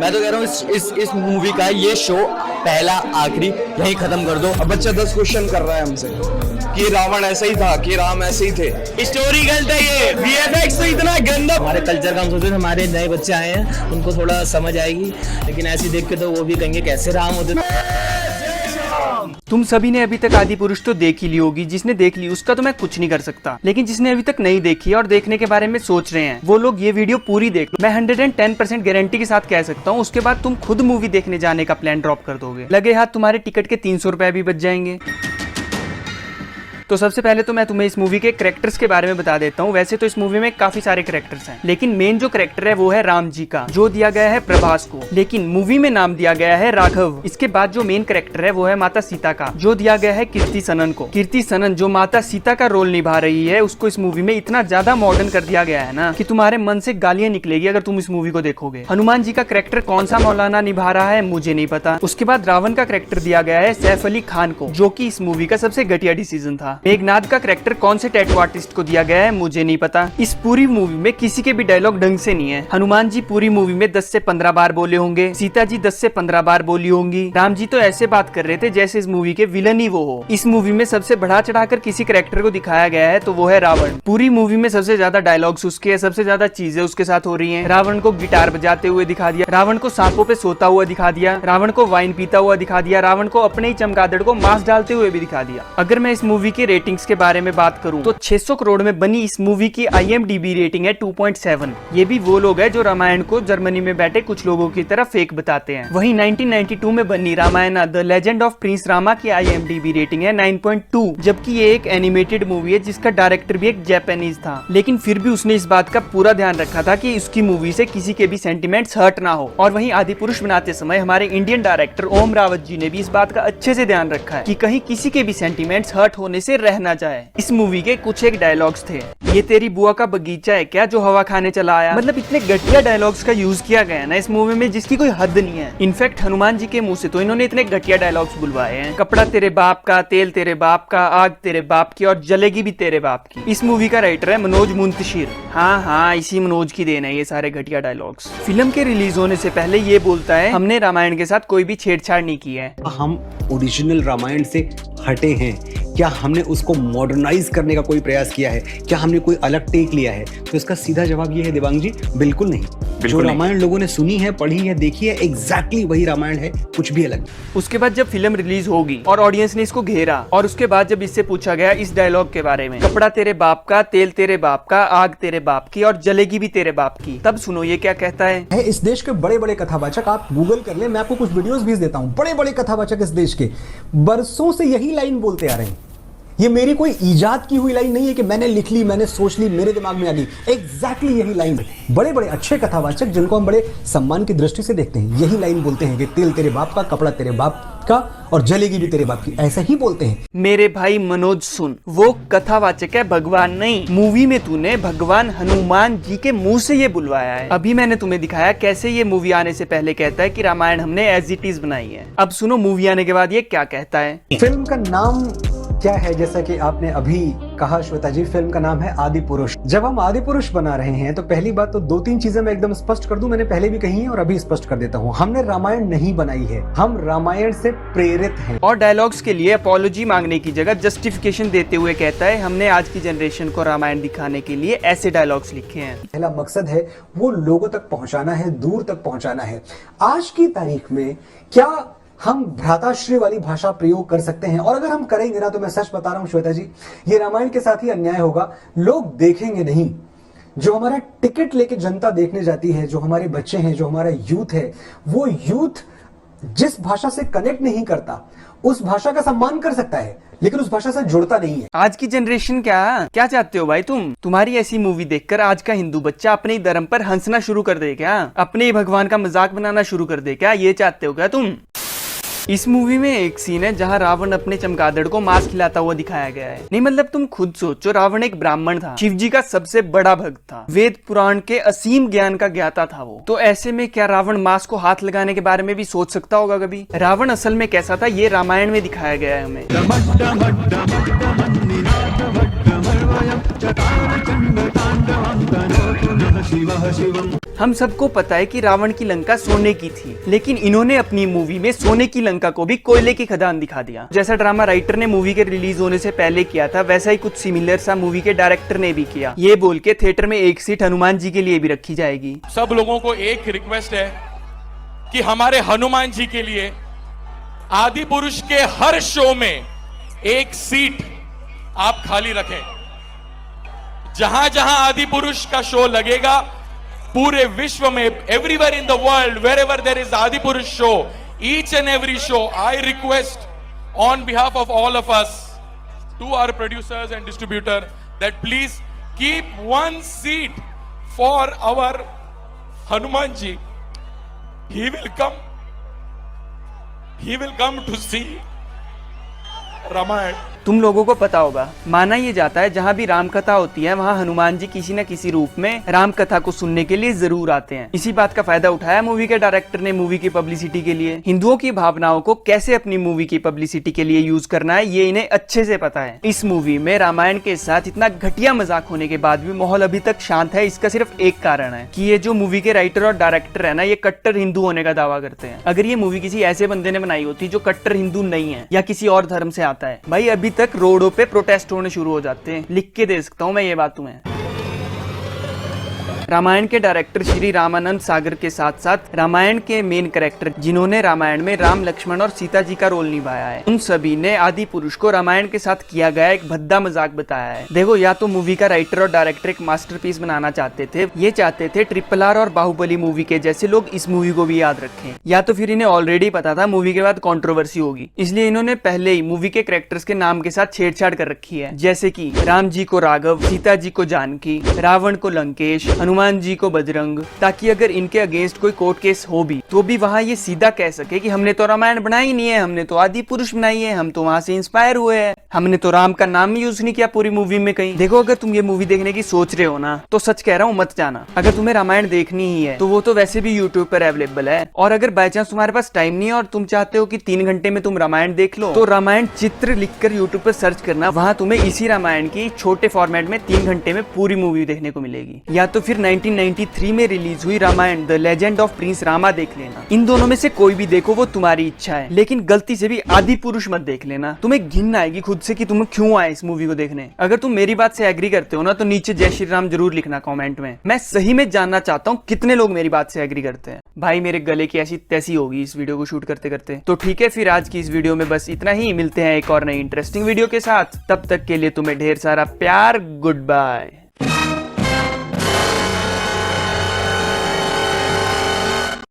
मैं तो कह रहा हूँ इस मूवी का ये शो पहला आखिरी यहीं खत्म कर दो। अब बच्चा 10 क्वेश्चन कर रहा है हमसे कि रावण ऐसे ही था, कि राम ऐसे ही थे। स्टोरी गलत है, ये वीएफएक्स तो इतना गंदा। हमारे कल्चर का हम सोचते थे हमारे नए बच्चे आए हैं उनको थोड़ा समझ आएगी, लेकिन ऐसे देख के तो वो भी कहेंगे कैसे राम होते। तुम सभी ने अभी तक आदि पुरुष तो देख ही ली होगी। जिसने देख ली उसका तो मैं कुछ नहीं कर सकता, लेकिन जिसने अभी तक नहीं देखी और देखने के बारे में सोच रहे हैं वो लोग ये वीडियो पूरी देख लो। मैं 110% गारंटी के साथ कह सकता हूँ उसके बाद तुम खुद मूवी देखने जाने का प्लान ड्रॉप कर दोगे। लगे हाथ तुम्हारे टिकट के 300 रुपए भी बच जाएंगे। तो सबसे पहले तो मैं तुम्हें इस मूवी के कैरेक्टर्स के बारे में बता देता हूँ। वैसे तो इस मूवी में काफी सारे कैरेक्टर्स हैं, लेकिन मेन जो कैरेक्टर है वो है राम जी का, जो दिया गया है प्रभास को, लेकिन मूवी में नाम दिया गया है राघव। इसके बाद जो मेन कैरेक्टर है वो है माता सीता का, जो दिया गया है कीर्ति सनन को। कीर्ति सनन जो माता सीता का रोल निभा रही है, उसको इस मूवी में इतना ज्यादा मॉडर्न कर दिया गया है ना कि तुम्हारे मन से गालियां निकलेगी अगर तुम इस मूवी को देखोगे। हनुमान जी का कैरेक्टर कौन सा मौलाना निभा रहा है मुझे नहीं पता। उसके बाद रावण का कैरेक्टर दिया गया है सैफ अली खान को, जो की इस मूवी का सबसे घटिया डिसीजन था। मेघनाथ का कैरेक्टर कौन से टैटू आर्टिस्ट को दिया गया है मुझे नहीं पता। इस पूरी मूवी में किसी के भी डायलॉग ढंग से नहीं है। हनुमान जी पूरी मूवी में 10 से 15 बार बोले होंगे, सीता जी 10 से 15 बार बोली होंगी, राम जी तो ऐसे बात कर रहे थे जैसे इस मूवी के विलन ही वो हो। इस मूवी में सबसे बढ़ा चढ़ाकर किसी कैरेक्टर को दिखाया गया है तो वो है रावण। पूरी मूवी में सबसे ज्यादा डायलॉग्स उसके है, सबसे ज्यादा चीजें उसके साथ हो रही है। रावण को गिटार बजाते हुए दिखा दिया, रावण को सांपों पे सोता हुआ दिखा दिया, रावण को वाइन पीता हुआ दिखा दिया, रावण को अपने ही चमगादड़ को मांस डालते हुए भी दिखा दिया। अगर मैं इस मूवी के रेटिंग्स के बारे में बात करूं तो 600 करोड़ में बनी इस मूवी की IMDb रेटिंग है 2.7। ये भी वो लोग हैं जो रामायण को जर्मनी में बैठे कुछ लोगों की तरह फेक बताते हैं। वहीं 1992 में बनी Ramayana the legend of prince Rama की IMDb रेटिंग है 9.2, जबकि ये एक एनिमेटेड मूवी है जिसका डायरेक्टर भी एक जापानीज था, लेकिन फिर भी उसने इस बात का पूरा ध्यान रखा था कि उसकी मूवी से किसी के भी सेंटिमेंट्स हर्ट ना हो। और वहीं आदि पुरुष बनाते समय हमारे इंडियन डायरेक्टर ओम रावत जी ने भी इस बात का अच्छे से ध्यान रखा है कि कहीं किसी के भी सेंटिमेंट्स हर्ट होने से रह ना जाए। इस मूवी के कुछ एक डायलॉग्स थे, ये तेरी बुआ का बगीचा है क्या जो हवा खाने चला आया। मतलब इतने घटिया डायलॉग्स का यूज किया गया है ना इस मूवी में जिसकी कोई हद नहीं है। इनफैक्ट हनुमान जी के मुंह से तो इन्होंने इतने घटिया डायलॉग्स बुलवाए हैं, कपड़ा तेरे बाप का, तेल तेरे बाप का, आग तेरे बाप की और जलेगी भी तेरे बाप की। इस मूवी का राइटर है मनोज मुंतशिर। हाँ, इसी मनोज की देन है ये सारे घटिया डायलॉग्स। फिल्म के रिलीज होने से पहले ये बोलता है हमने रामायण के साथ कोई भी छेड़छाड़ नहीं की है। हम ओरिजिनल रामायण से हटे हैं क्या? हमने उसको मॉडर्नाइज करने का कोई प्रयास किया है क्या? हमने कोई अलग टेक लिया है? तो इसका सीधा जवाब ये है देवांग जी, बिल्कुल नहीं। जो रामायण लोगों ने सुनी है, पढ़ी है, देखी है, एग्जैक्टली वही रामायण है, कुछ भी अलग नहीं। उसके बाद जब फिल्म रिलीज होगी और ऑडियंस ने इसको घेरा और उसके बाद जब इससे पूछा गया इस डायलॉग के बारे में, कपड़ा तेरे बाप का, तेल तेरे बाप का, आग तेरे बाप की और जलेगी भी तेरे बाप की, तब सुनो ये क्या कहता है। इस देश के बड़े बड़े कथावाचक, आप गूगल कर ले, मैं आपको कुछ वीडियोस भेज देता हूं। बड़े बड़े कथावाचक इस देश के बरसों से यही लाइन बोलते आ रहे हैं। ये मेरी कोई इजाद की हुई लाइन नहीं है कि मैंने लिख ली, मैंने सोच ली, मेरे दिमाग में आ गई। एग्जैक्टली यही लाइन बड़े बड़े अच्छे कथावाचक जिनको हम बड़े सम्मान की दृष्टि से देखते हैं, यही लाइन बोलते हैं कि तेल तेरे बाप का, कपड़ा तेरे बाप का और जलेगी भी तेरे बाप की, ऐसा ही बोलते हैं। मेरे भाई मनोज सुन, वो कथावाचक है, भगवान नहीं। मूवी में तूने भगवान हनुमान जी के मुंह से ये बुलवाया है। अभी मैंने तुम्हें दिखाया कैसे ये मूवी आने से पहले कहता है कि रामायण हमने एज इट इज बनाई है। अब सुनो मूवी आने के बाद ये क्या कहता है। फिल्म का नाम क्या है? जैसा कि आपने अभी कहा श्वेता जी, फिल्म का नाम है आदि पुरुष। जब हम आदि पुरुष बना रहे हैं तो पहली बात तो 2-3 चीजें मैं एकदम स्पष्ट कर दूं, मैंने पहले भी कही है और अभी स्पष्ट कर देता हूं। हमने रामायण नहीं बनाई है, हम रामायण से प्रेरित हैं। और डायलॉग्स के लिए अपॉलॉजी मांगने की जगह जस्टिफिकेशन देते हुए कहता है हमने आज की जनरेशन को रामायण दिखाने के लिए ऐसे डायलॉग्स लिखे हैं। पहला मकसद है वो लोगों तक पहुंचाना है, दूर तक पहुंचाना है। आज की तारीख में क्या हम भ्राताश्री वाली भाषा प्रयोग कर सकते हैं? और अगर हम करेंगे ना तो मैं सच बता रहा हूं श्वेता जी, ये रामायण के साथ ही अन्याय होगा। लोग देखेंगे नहीं। जो हमारा टिकट लेके जनता देखने जाती है, जो हमारे बच्चे हैं, जो हमारा यूथ है, वो यूथ जिस भाषा से कनेक्ट नहीं करता उस भाषा का सम्मान कर सकता है, लेकिन उस भाषा से जुड़ता नहीं है। आज की जनरेशन क्या चाहते हो भाई तुम? तुम्हारी ऐसी मूवी देखकर आज का हिंदू बच्चा अपने ही धर्म पर हंसना शुरू कर दे क्या? अपने ही भगवान का मजाक बनाना शुरू कर दे क्या? ये चाहते हो क्या तुम? इस मूवी में एक सीन है जहाँ रावण अपने चमगादड़ को मांस खिलाता हुआ दिखाया गया है। नहीं मतलब तुम खुद सोचो, रावण एक ब्राह्मण था, शिव जी का सबसे बड़ा भक्त था, वेद पुराण के असीम ज्ञान का ज्ञाता था वो। तो ऐसे में क्या रावण मांस को हाथ लगाने के बारे में भी सोच सकता होगा कभी? रावण असल में कैसा था ये रामायण में दिखाया गया है हमें। हम सबको पता है कि रावण की लंका सोने की थी, लेकिन इन्होंने अपनी मूवी में सोने की लंका को भी कोयले की खदान दिखा दिया। जैसा ड्रामा राइटर ने मूवी के रिलीज होने से पहले किया था, वैसा ही कुछ सिमिलर सा मूवी के डायरेक्टर ने भी किया, ये बोल के थिएटर में एक सीट हनुमान जी के लिए भी रखी जाएगी। सब लोगों को एक रिक्वेस्ट है कि हमारे हनुमान जी के लिए आदि पुरुष के हर शो में एक सीट आप खाली रखें। जहां जहां आदि पुरुष का शो लगेगा पूरे विश्व में, everywhere in the world, wherever there is Adipurush show, each and every show, I request on behalf of all of us to our producers and distributor that please keep one seat for our Hanuman ji. He will come to see Ramayana. तुम लोगों को पता होगा, माना ये जाता है जहाँ भी राम कथा होती है वहाँ हनुमान जी किसी न किसी रूप में राम कथा को सुनने के लिए जरूर आते हैं। इसी बात का फायदा उठाया मूवी के डायरेक्टर ने मूवी की पब्लिसिटी के लिए। हिंदुओं की भावनाओं को कैसे अपनी मूवी की पब्लिसिटी के लिए यूज करना है ये इन्हें अच्छे से पता है। इस मूवी में रामायण के साथ इतना घटिया मजाक होने के बाद भी माहौल अभी तक शांत है। इसका सिर्फ एक कारण है कि ये जो मूवी के राइटर और डायरेक्टर है ना, ये कट्टर हिंदू होने का दावा करते हैं। अगर ये मूवी किसी ऐसे बंदे ने बनाई होती जो कट्टर हिंदू नहीं है या किसी और धर्म से आता है, भाई अभी तक रोडों पे प्रोटेस्ट होने शुरू हो जाते हैं। लिख के दे सकता हूं मैं ये बात तुम्हें। रामायण के डायरेक्टर श्री रामानंद सागर के साथ साथ रामायण के मेन कैरेक्टर जिन्होंने रामायण में राम, लक्ष्मण और सीता जी का रोल निभाया है, उन सभी ने आदि पुरुष को रामायण के साथ किया गया एक भद्दा मजाक बताया है। देखो, या तो मूवी का राइटर और डायरेक्टर एक मास्टरपीस बनाना चाहते थे, ये चाहते थे RRR और बाहुबली मूवी के जैसे लोग इस मूवी को भी याद रखें, या तो फिर इन्हें ऑलरेडी पता था मूवी के बाद कंट्रोवर्सी होगी, इसलिए इन्होंने पहले ही मूवी के कैरेक्टर्स के नाम के साथ छेड़छाड़ कर रखी है। जैसे कि राम जी को राघव, सीता जी को जानकी, रावण को लंकेश, हनुमान जी को बजरंग, ताकि अगर इनके अगेंस्ट कोई कोर्ट केस हो भी तो भी वहां ये सीधा कह सके कि हमने तो रामायण बनाई नहीं है, हमने तो आदि पुरुष बनाई है, हम तो वहां से इंस्पायर हुए हैं, हमने तो राम का नाम यूज नहीं किया पूरी मूवी में कहीं। देखो, अगर तुम ये मूवी देखने की सोच रहे हो ना, तो सच कह रहा हूँ मत जाना। अगर तुम्हें रामायण देखनी ही है तो वो तो वैसे भी यूट्यूब पर अवेलेबल है, और अगर बाय चांस तुम्हारे पास टाइम नहीं है और तुम चाहते हो कि 3 घंटे में तुम रामायण देख लो, तो रामायण चित्र लिखकर यूट्यूब पर सर्च करना, वहां तुम्हें इसी रामायण की छोटे फॉर्मेट में 3 घंटे में पूरी मूवी देखने को मिलेगी। या तो फिर 1993 में रिलीज हुई Ramayana the legend of prince Rama देख लेना। इन दोनों में से कोई भी देखो, वो तुम्हारी इच्छा है, लेकिन गलती से भी आदि पुरुष मत देख लेना। तुम्हें घिन आएगी खुद से कि तुम क्यों आए इस मूवी को देखने। अगर तुम मेरी बात से एग्री करते हो ना, तो नीचे जय श्री राम जरूर लिखना कमेंट में। मैं सही में जानना चाहता हूँ कितने लोग मेरी बात से एग्री करते हैं। भाई मेरे गले की ऐसी तैसी होगी इस वीडियो को शूट करते करते। तो ठीक है, फिर आज की इस वीडियो में बस इतना ही। मिलते हैं एक और नई इंटरेस्टिंग वीडियो के साथ, तब तक के लिए तुम्हें ढेर सारा प्यार। Good bye.